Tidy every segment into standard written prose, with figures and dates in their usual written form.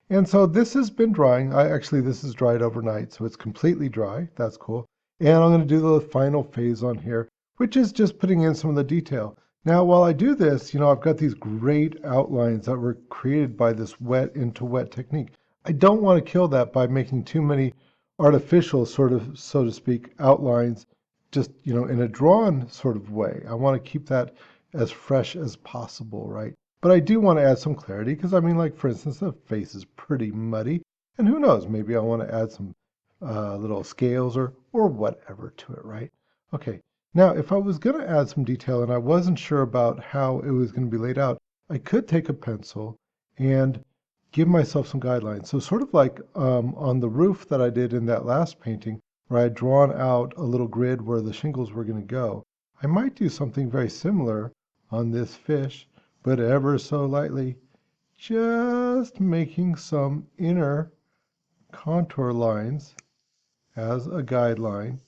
And so this has been drying. This is dried overnight, so it's completely dry. That's cool. And I'm going to do the final phase on here, which is just putting in some of the detail. Now, while I do this, I've got these great outlines that were created by this wet into wet technique. I don't want to kill that by making too many artificial sort of, so to speak, outlines just, in a drawn sort of way. I want to keep that as fresh as possible, right? But I do want to add some clarity because I mean, like for instance, the face is pretty muddy, and who knows, maybe I want to add some little scales or whatever to it, right? Okay. Now, if I was going to add some detail and I wasn't sure about how it was going to be laid out, I could take a pencil and give myself some guidelines. So sort of like on the roof that I did in that last painting, where I had drawn out a little grid where the shingles were going to go, I might do something very similar on this fish, but ever so lightly, just making some inner contour lines as a guideline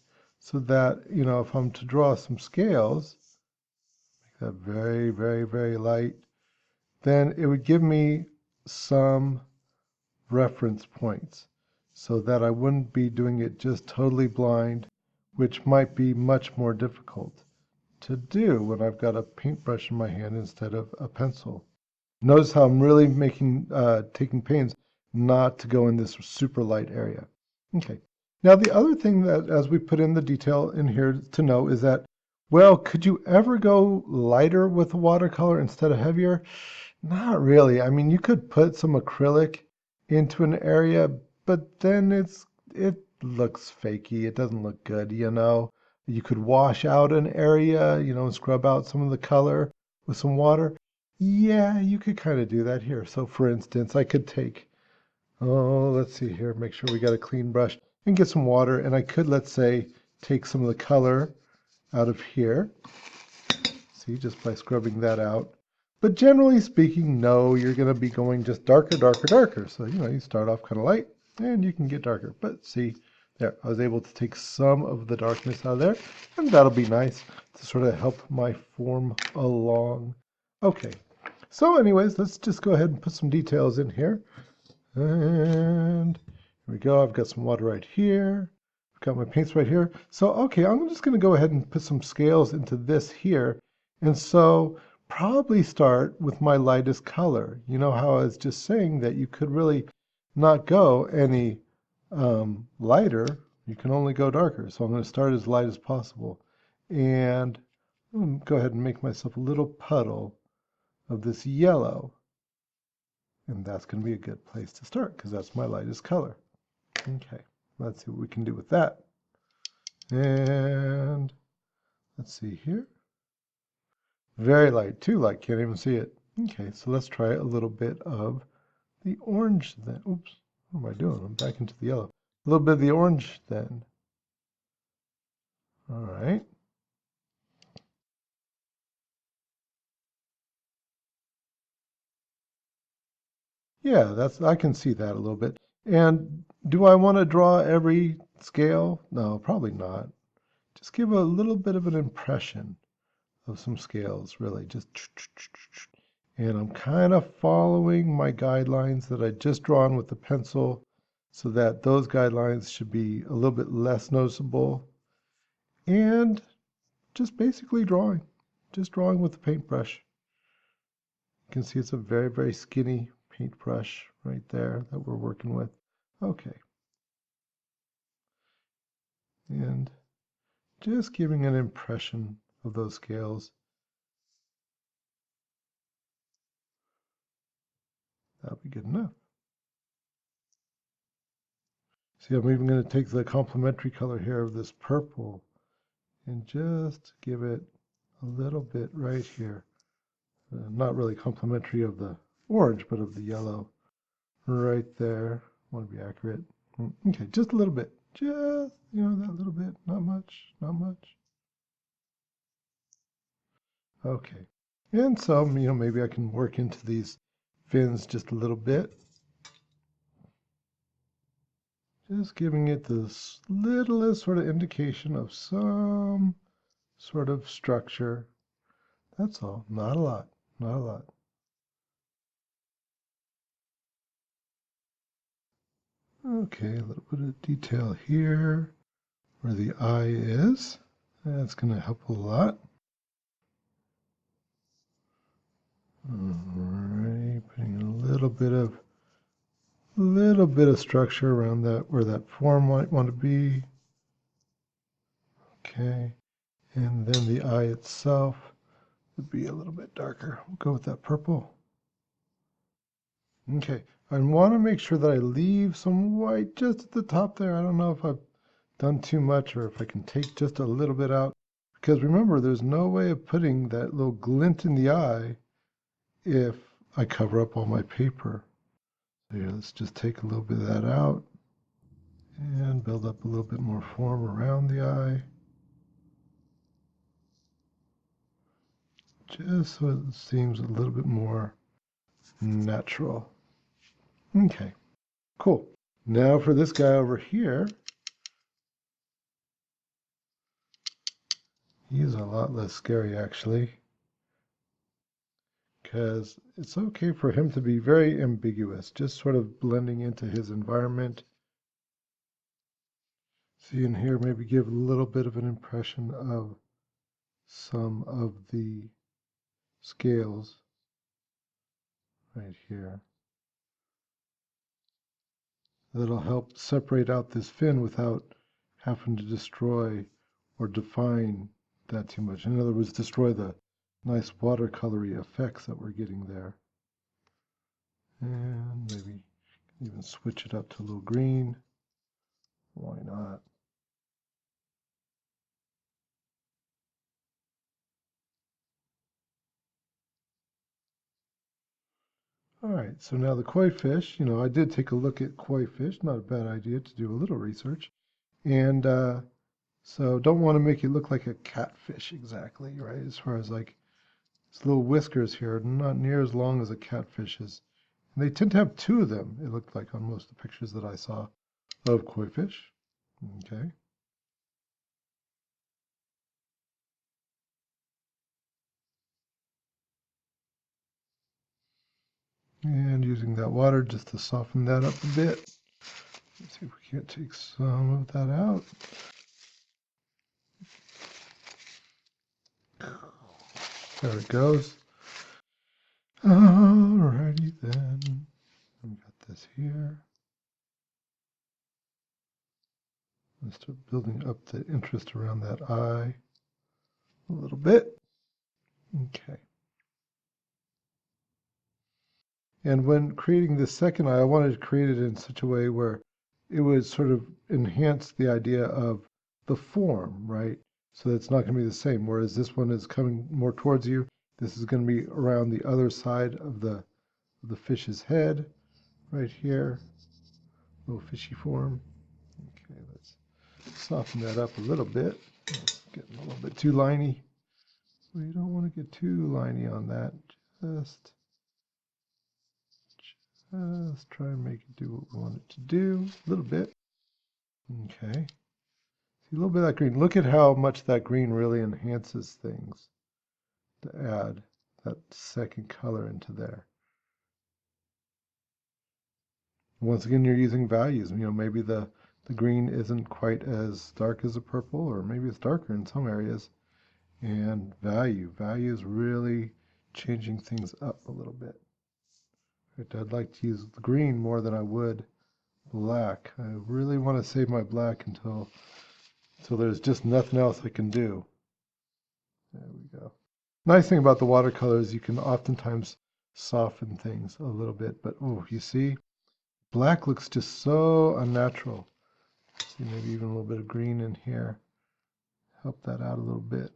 so that, if I'm to draw some scales, make that very, very, very light, then it would give me some reference points so that I wouldn't be doing it just totally blind, which might be much more difficult to do when I've got a paintbrush in my hand instead of a pencil. Notice how I'm really taking pains not to go in this super light area. Okay. Now the other thing that as we put in the detail in here to know is that, well, could you ever go lighter with watercolor instead of heavier? Not really. I mean, you could put some acrylic into an area, but then it looks fakey. It doesn't look good, You could wash out an area, and scrub out some of the color with some water. Yeah, you could kind of do that here. So for instance, I could take, let's see here, make sure we got a clean brush and get some water. And I could, let's say, take some of the color out of here. See, just by scrubbing that out. But generally speaking, no, you're going to be going just darker, darker, darker. So, you start off kind of light and you can get darker. But see, there, I was able to take some of the darkness out of there. And that'll be nice to sort of help my form along. Okay, so anyways, let's just go ahead and put some details in here. And here we go. I've got some water right here. I've got my paints right here. So, okay, I'm just going to go ahead and put some scales into this here. And so probably start with my lightest color. You know how I was just saying that you could really not go any lighter. You can only go darker. So I'm going to start as light as possible. And I'm going to go ahead and make myself a little puddle of this yellow. And that's going to be a good place to start because that's my lightest color. Okay, let's see what we can do with that. And let's see here. Very light, too light, can't even see it. Okay, so let's try a little bit of the orange then. Oops, what am I doing? I'm back into the yellow. A little bit of the orange then. All right. Yeah, I can see that a little bit. And do I want to draw every scale? No, probably not. Just give a little bit of an impression of some scales, really. Just, and I'm kind of following my guidelines that I just drawn with the pencil so that those guidelines should be a little bit less noticeable. And just basically drawing, just drawing with the paintbrush. You can see it's a very, very skinny paintbrush right there that we're working with. Okay. And just giving an impression of those scales. That'll be good enough. See, I'm even going to take the complementary color here of this purple and just give it a little bit right here. Not really complementary of the orange, but of the yellow right there. I want to be accurate. Okay, just a little bit. Just, that little bit. Not much, not much. Okay. And so, maybe I can work into these fins just a little bit. Just giving it this littlest sort of indication of some sort of structure. That's all. Not a lot. Not a lot. Okay, a little bit of detail here where the eye is. That's going to help a lot. Alright, putting a little bit of structure around that where that form might want to be. Okay, and then the eye itself would be a little bit darker. We'll go with that purple. Okay, I want to make sure that I leave some white just at the top there. I don't know if I've done too much or if I can take just a little bit out. Because remember, there's no way of putting that little glint in the eye if I cover up all my paper. So here, let's just take a little bit of that out and build up a little bit more form around the eye. Just so it seems a little bit more natural. Okay, cool. Now for this guy over here, he's a lot less scary actually, because it's okay for him to be very ambiguous, just sort of blending into his environment. See in here, maybe give a little bit of an impression of some of the scales right here. That'll help separate out this fin without having to destroy or define that too much. In other words, destroy the nice watercolory effects that we're getting there. And maybe even switch it up to a little green. Why not? All right, so now the koi fish, I did take a look at koi fish. Not a bad idea to do a little research. And so don't want to make it look like a catfish exactly, right? As far as like its little whiskers here, not near as long as a catfish's. And they tend to have two of them, it looked like on most of the pictures that I saw of koi fish. Okay. And using that water just to soften that up a bit. Let's see if we can't take some of that out. There it goes. Alrighty then. We got this here. Let's start building up the interest around that eye a little bit. Okay. And when creating the second eye, I wanted to create it in such a way where it would sort of enhance the idea of the form, right? So it's not going to be the same. Whereas this one is coming more towards you, this is going to be around the other side of the fish's head, right here. Little fishy form. Okay, let's soften that up a little bit. It's getting a little bit too liney. We don't want to get too liney on that. Just try and make it do what we want it to do. A little bit. Okay. See a little bit of that green. Look at how much that green really enhances things to add that second color into there. Once again, you're using values. Maybe the green isn't quite as dark as the purple, or maybe it's darker in some areas. And value is really changing things up a little bit. I'd like to use the green more than I would black. I really want to save my black until there's just nothing else I can do. There we go. Nice thing about the watercolor is you can oftentimes soften things a little bit, but oh, you see, black looks just so unnatural. See, maybe even a little bit of green in here. Help that out a little bit.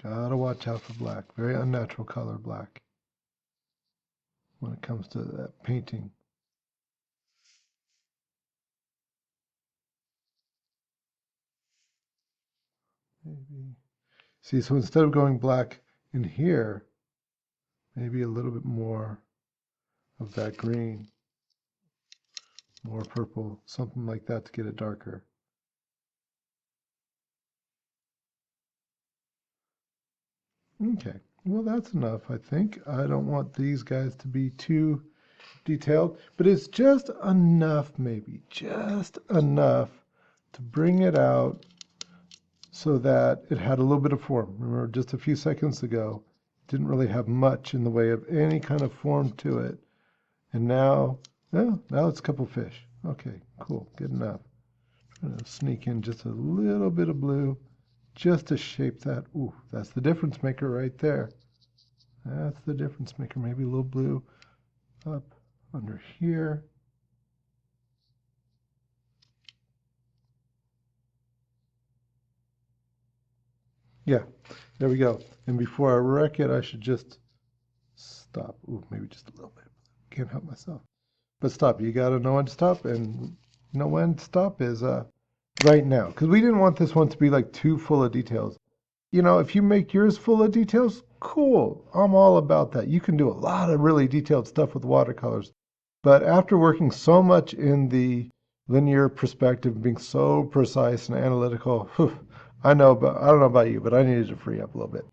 Gotta watch out for black. Very unnatural color, black, when it comes to that painting. Maybe. See, so instead of going black in here, maybe a little bit more of that green, more purple, something like that to get it darker. Okay, well that's enough, I think. I don't want these guys to be too detailed, but it's just enough, maybe just enough to bring it out so that it had a little bit of form. Remember, just a few seconds ago, it didn't really have much in the way of any kind of form to it. And now, well, now it's a couple fish. Okay, cool, good enough. I'm gonna sneak in just a little bit of blue just to shape that. Ooh, that's the difference maker right there. That's the difference maker. Maybe a little blue up under here. Yeah, there we go. And before I wreck it, I should just stop. Ooh, maybe just a little bit. Can't help myself. But stop. You got to know when to stop. And know when to stop is right now. Because we didn't want this one to be like too full of details. You know, if you make yours full of details, cool. I'm all about that. You can do a lot of really detailed stuff with watercolors. But after working so much in the linear perspective, being so precise and analytical, whew, I don't know about you, but I needed to free up a little bit.